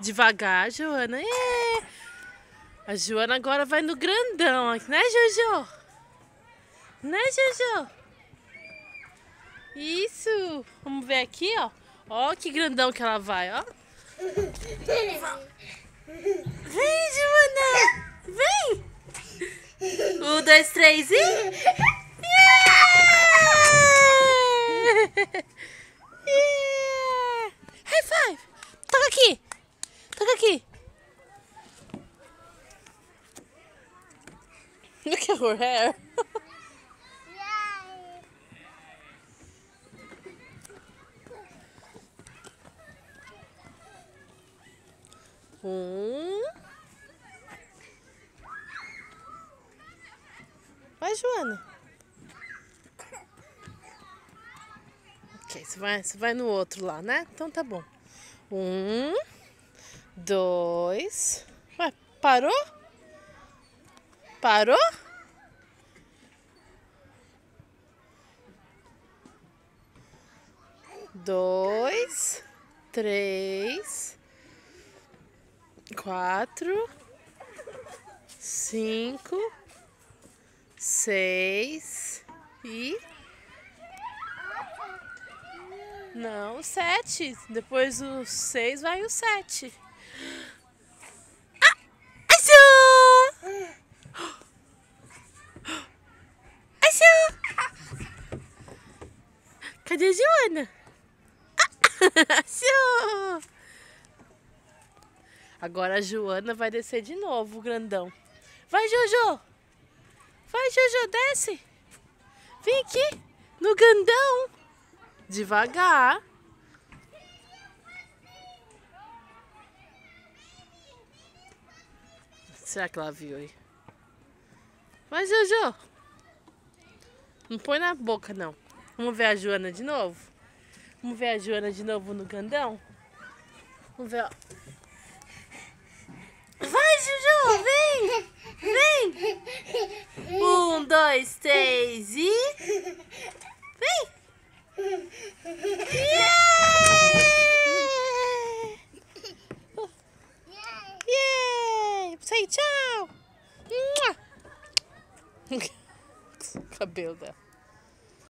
Devagar, Joana. A Joana agora vai no grandão, né, Jojo? Né, Jojo? Isso. Vamos ver aqui, ó. Ó que grandão que ela vai, ó. Vem, Joana! Vem! 1, 2, 3 e... Yeah! Yeah! High five! Toca aqui! Toca aqui! Look at her hair! Vai, Joana. Ok, você vai no outro lá, né? Então tá bom. 1, 2... Ué, parou? Parou? Dois, 3, 4, 5, 6 e... Não, 7. Depois o 6 vai o 7. Ah! Achou! Achou! Cadê a Joana? Achou! Agora a Joana vai descer de novo, o grandão. Vai, Jojo! Vai, Jojo, desce! Vem aqui, no grandão! Devagar! Será que ela viu aí? Vai, Jojo! Não põe na boca, não. Vamos ver a Joana de novo? Vamos ver a Joana de novo no grandão? Vamos ver, ó. Vai, Jojo, vem! Vem! 1, 2, 3 e... Vem! Yeah! Yeah! Say tchau! Cabelo dela.